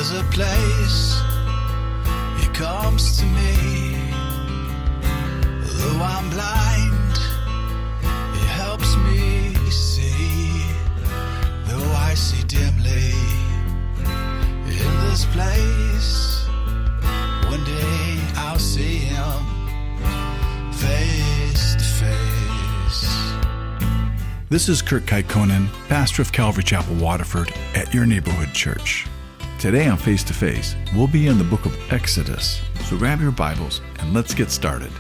There's a place He comes to me. Though I'm blind, He helps me see. Though I see dimly in this place, one day I'll see Him face to face. This is Kurt Kaikkonen, pastor of Calvary Chapel, Waterford, at your neighborhood church. Today on Face to Face, we'll be in the book of Exodus. So grab your Bibles and let's get started.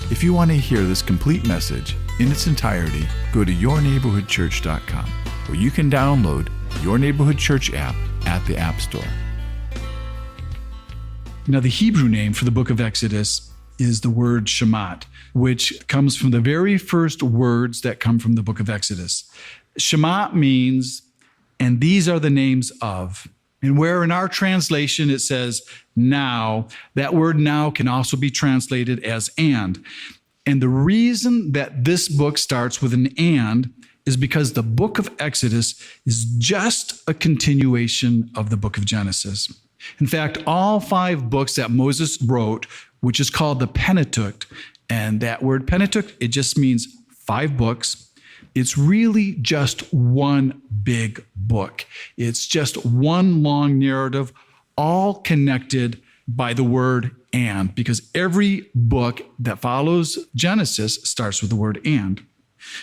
If you want to hear this complete message in its entirety, go to yourneighborhoodchurch.com, where you can download Your Neighborhood Church app at the App Store. Now, the Hebrew name for the book of Exodus is the word Shemot, which comes from the very first words that come from the book of Exodus. Shemot means, and these are the names of. And where in our translation it says now, that word now can also be translated as and. And the reason that this book starts with an and is because the book of Exodus is just a continuation of the book of Genesis. In fact, all 5 books that Moses wrote, which is called the Pentateuch, and that word Pentateuch, it just means 5 books. It's really just one big book. It's just one long narrative, all connected by the word and, because every book that follows Genesis starts with the word and.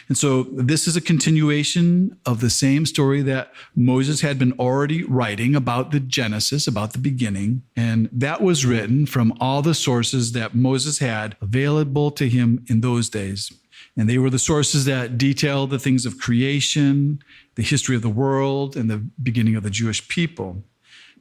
And so this is a continuation of the same story that Moses had been already writing about the Genesis, about the beginning. And that was written from all the sources that Moses had available to him in those days. And they were the sources that detailed the things of creation, the history of the world, and the beginning of the Jewish people.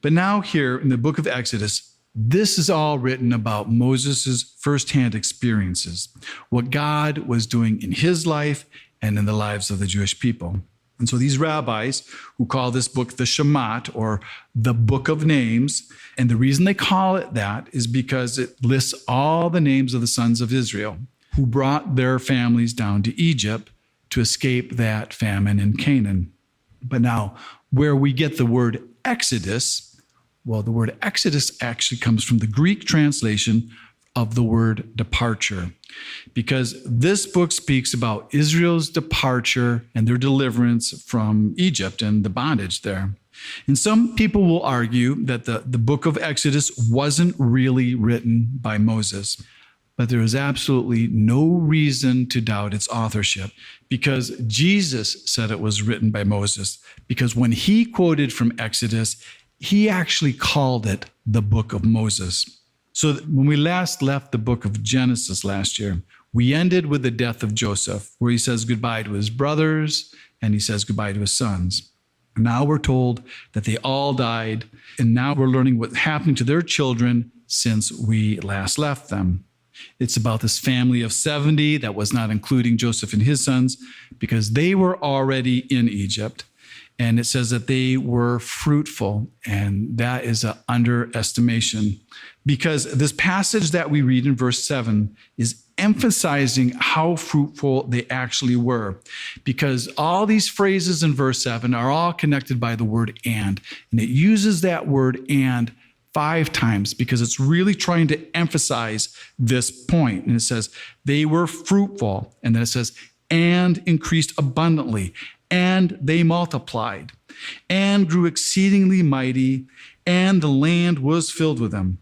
But now here in the book of Exodus, this is all written about Moses' firsthand experiences, what God was doing in his life and in the lives of the Jewish people. And so these rabbis who call this book the Shemot, or the Book of Names, and the reason they call it that is because it lists all the names of the sons of Israel who brought their families down to Egypt to escape that famine in Canaan. But now, where we get the word Exodus, well, the word Exodus actually comes from the Greek translation of the word departure, because this book speaks about Israel's departure and their deliverance from Egypt and the bondage there. And some people will argue that the book of Exodus wasn't really written by Moses, but there is absolutely no reason to doubt its authorship, because Jesus said it was written by Moses, because when he quoted from Exodus, he actually called it the book of Moses. So when we last left the book of Genesis last year, we ended with the death of Joseph, where he says goodbye to his brothers and he says goodbye to his sons. Now we're told that they all died, and now we're learning what's happening to their children since we last left them. It's about this family of 70 that was not including Joseph and his sons because they were already in Egypt. And it says that they were fruitful, and that is an underestimation, because this passage that we read in verse 7 is emphasizing how fruitful they actually were, because all these phrases in verse 7 are all connected by the word and it uses that word and 5 times because it's really trying to emphasize this point. And it says they were fruitful, and then it says and increased abundantly, and they multiplied, and grew exceedingly mighty, and the land was filled with them.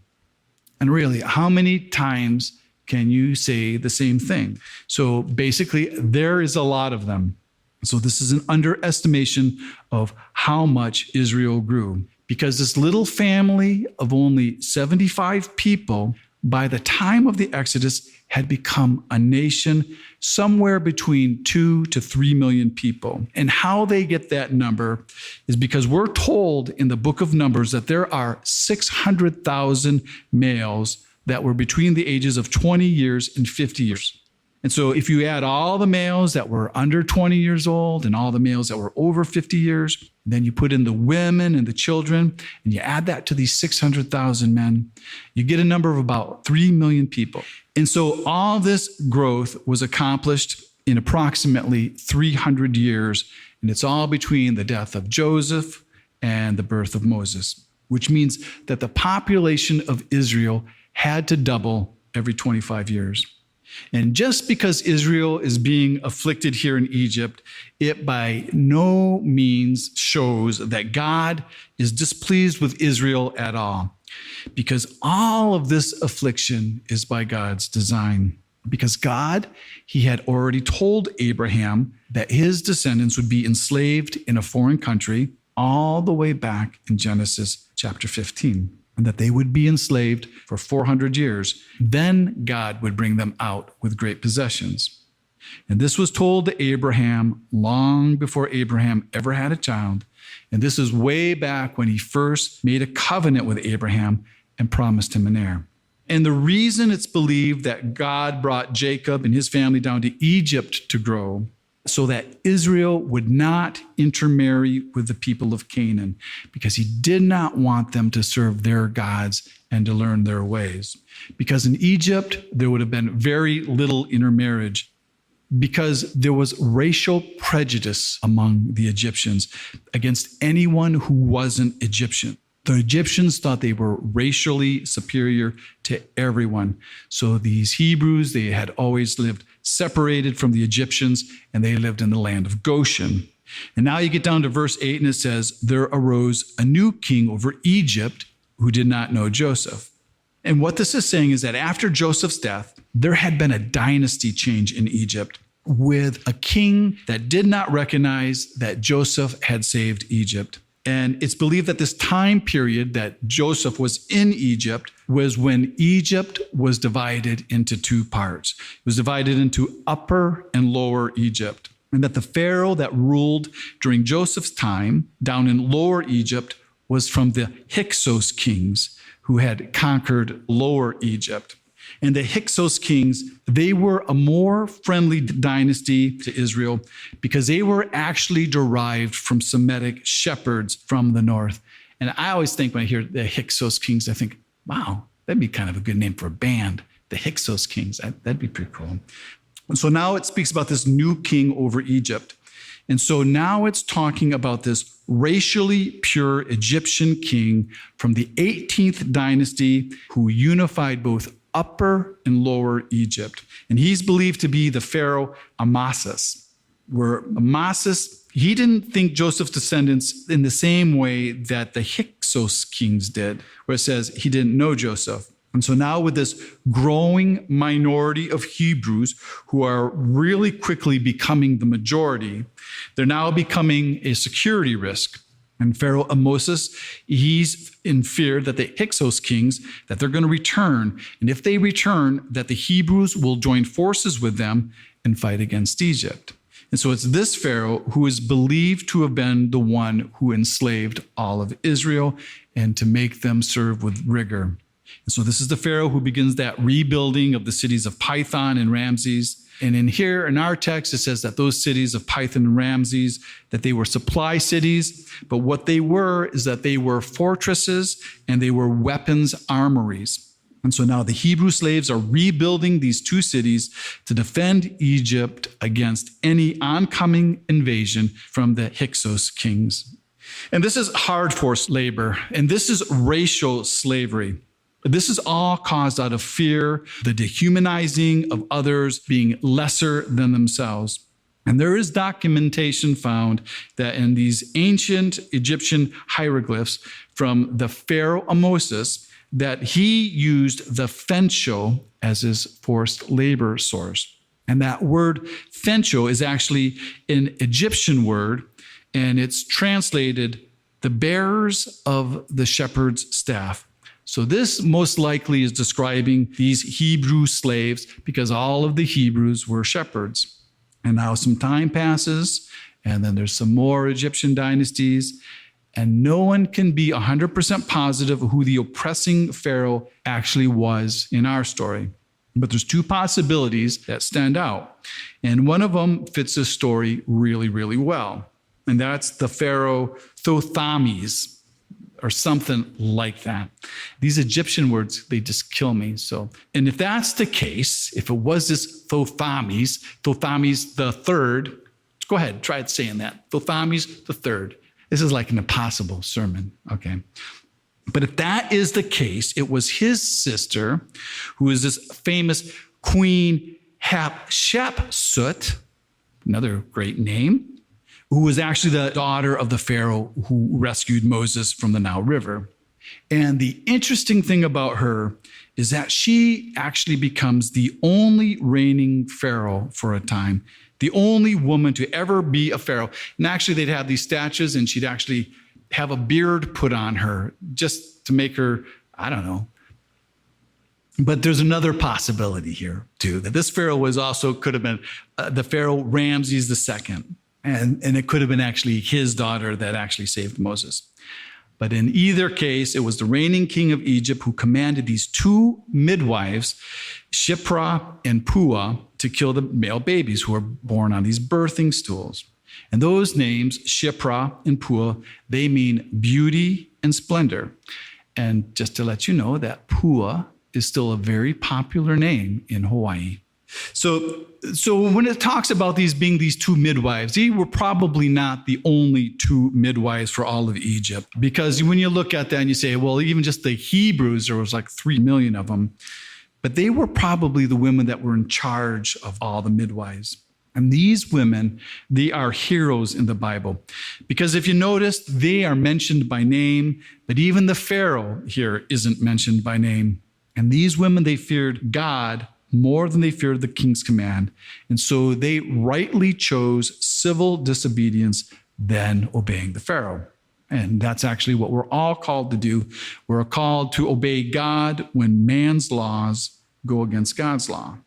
And really, how many times can you say the same thing? So basically, there is a lot of them. So this is an underestimation of how much Israel grew, because this little family of only 75 people, by the time of the Exodus, had become a nation somewhere between 2 to 3 million people. And how they get that number is because we're told in the book of Numbers that there are 600,000 males that were between the ages of 20 years and 50 years. And so if you add all the males that were under 20 years old and all the males that were over 50 years, then you put in the women and the children, and you add that to these 600,000 men, you get a number of about 3 million people. And so all this growth was accomplished in approximately 300 years, and it's all between the death of Joseph and the birth of Moses, which means that the population of Israel had to double every 25 years. And just because Israel is being afflicted here in Egypt, it by no means shows that God is displeased with Israel at all, because all of this affliction is by God's design. Because God, he had already told Abraham that his descendants would be enslaved in a foreign country all the way back in Genesis chapter 15. And that they would be enslaved for 400 years. Then God would bring them out with great possessions. And this was told to Abraham long before Abraham ever had a child. And this is way back when he first made a covenant with Abraham and promised him an heir. And the reason it's believed that God brought Jacob and his family down to Egypt to grow so that Israel would not intermarry with the people of Canaan, because he did not want them to serve their gods and to learn their ways. Because in Egypt, there would have been very little intermarriage, because there was racial prejudice among the Egyptians against anyone who wasn't Egyptian. The Egyptians thought they were racially superior to everyone. So these Hebrews, they had always lived separated from the Egyptians, and they lived in the land of Goshen. And now you get down to verse 8, and it says, there arose a new king over Egypt who did not know Joseph. And what this is saying is that after Joseph's death, there had been a dynasty change in Egypt with a king that did not recognize that Joseph had saved Egypt. And it's believed that this time period that Joseph was in Egypt was when Egypt was divided into two parts. It was divided into Upper and Lower Egypt. And that the Pharaoh that ruled during Joseph's time down in Lower Egypt was from the Hyksos kings who had conquered Lower Egypt. And the Hyksos kings, they were a more friendly dynasty to Israel because they were actually derived from Semitic shepherds from the north. And I always think when I hear the Hyksos kings, I think, wow, that'd be kind of a good name for a band, the Hyksos kings. That'd be pretty cool. And so now it speaks about this new king over Egypt. And so now it's talking about this racially pure Egyptian king from the 18th dynasty who unified both Upper and Lower Egypt. And he's believed to be the Pharaoh Amasis, where Amasis, he didn't think Joseph's descendants in the same way that the Hyksos kings did, where it says he didn't know Joseph. And so now with this growing minority of Hebrews who are really quickly becoming the majority, they're now becoming a security risk. And Pharaoh Amasis, he's in fear that the Hyksos kings, that they're going to return. And if they return, that the Hebrews will join forces with them and fight against Egypt. And so it's this Pharaoh who is believed to have been the one who enslaved all of Israel and to make them serve with rigor. And so this is the Pharaoh who begins that rebuilding of the cities of Pithom and Ramses. And in here, in our text, it says that those cities of Pithom and Ramses, that they were supply cities, but what they were is that they were fortresses and they were weapons armories. And so now the Hebrew slaves are rebuilding these two cities to defend Egypt against any oncoming invasion from the Hyksos kings. And this is hard forced labor, and this is racial slavery. This is all caused out of fear, the dehumanizing of others being lesser than themselves. And there is documentation found that in these ancient Egyptian hieroglyphs from the Pharaoh Amasis, that he used the fencho as his forced labor source. And that word fencho is actually an Egyptian word, and it's translated the bearers of the shepherd's staff. So this most likely is describing these Hebrew slaves because all of the Hebrews were shepherds. And now some time passes, and then there's some more Egyptian dynasties, and no one can be 100% positive who the oppressing Pharaoh actually was in our story. But there's two possibilities that stand out. And one of them fits this story really, really well. And that's the Pharaoh Thothames, or something like that. These Egyptian words, they just kill me. So, and if that's the case, if it was this Thothames the third, go ahead, try saying that. Thothames the third. This is like an impossible sermon, okay? But if that is the case, it was his sister, who is this famous Queen Hatshepsut, another great name, who was actually the daughter of the Pharaoh who rescued Moses from the Nile River. And the interesting thing about her is that she actually becomes the only reigning Pharaoh for a time, the only woman to ever be a Pharaoh. And actually, they'd have these statues, and she'd actually have a beard put on her just to make her, I don't know. But there's another possibility here, too, that this Pharaoh could have been the Pharaoh Ramses II. And it could have been actually his daughter that actually saved Moses. But in either case, it was the reigning king of Egypt who commanded these two midwives, Shiphrah and Puah, to kill the male babies who were born on these birthing stools. And those names, Shiphrah and Puah, they mean beauty and splendor. And just to let you know that Puah is still a very popular name in Hawaii. So when it talks about these being these two midwives, they were probably not the only two midwives for all of Egypt. Because when you look at that and you say, well, even just the Hebrews, there was like 3 million of them. But they were probably the women that were in charge of all the midwives. And these women, they are heroes in the Bible. Because if you notice, they are mentioned by name, but even the Pharaoh here isn't mentioned by name. And these women, they feared God more than they feared the king's command. And so they rightly chose civil disobedience than obeying the Pharaoh. And that's actually what we're all called to do. We're called to obey God when man's laws go against God's law.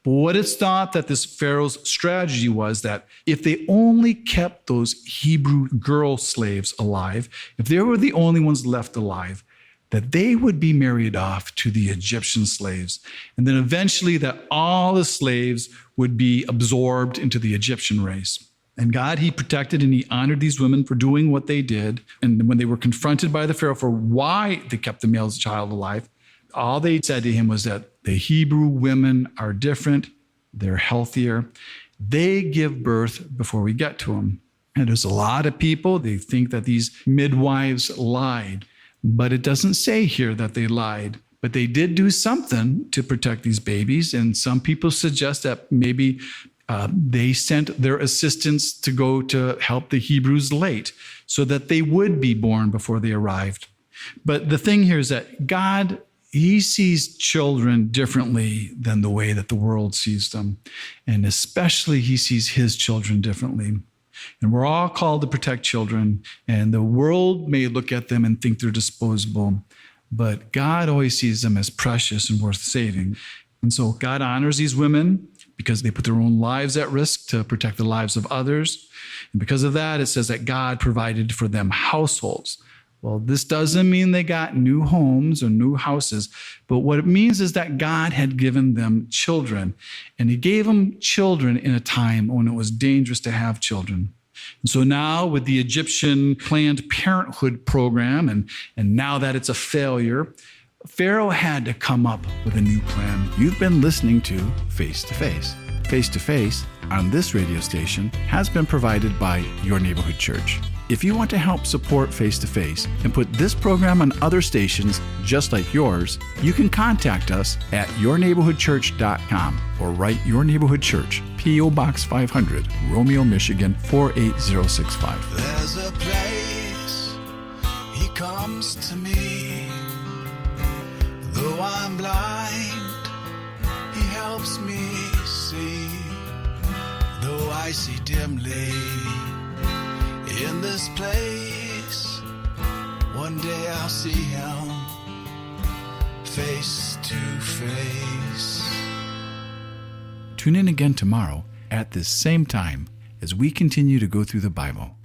But what it's thought that this Pharaoh's strategy was that if they only kept those Hebrew girl slaves alive, if they were the only ones left alive, that they would be married off to the Egyptian slaves. And then eventually that all the slaves would be absorbed into the Egyptian race. And God, he protected and he honored these women for doing what they did. And when they were confronted by the Pharaoh for why they kept the male child alive, all they said to him was that the Hebrew women are different, they're healthier, they give birth before we get to them. And there's a lot of people, they think that these midwives lied. But it doesn't say here that they lied. But they did do something to protect these babies. And some people suggest that maybe they sent their assistants to go to help the Hebrews late so that they would be born before they arrived. But the thing here is that God, he sees children differently than the way that the world sees them. And especially he sees his children differently. And we're all called to protect children, and the world may look at them and think they're disposable, but God always sees them as precious and worth saving. And so God honors these women because they put their own lives at risk to protect the lives of others. And because of that, it says that God provided for them households. Well, this doesn't mean they got new homes or new houses, but what it means is that God had given them children, and he gave them children in a time when it was dangerous to have children. And so now with the Egyptian Planned Parenthood program, and now that it's a failure, Pharaoh had to come up with a new plan. You've been listening to Face to Face. Face to Face on this radio station has been provided by Your Neighborhood Church. If you want to help support Face to Face and put this program on other stations just like yours, you can contact us at yourneighborhoodchurch.com or write Your Neighborhood Church, P.O. Box 500, Romeo, Michigan 48065. There's a place he comes to me. Though I'm blind, he helps me see. Though I see dimly in this place, one day I'll see him face to face. Tune in again tomorrow at this same time as we continue to go through the Bible.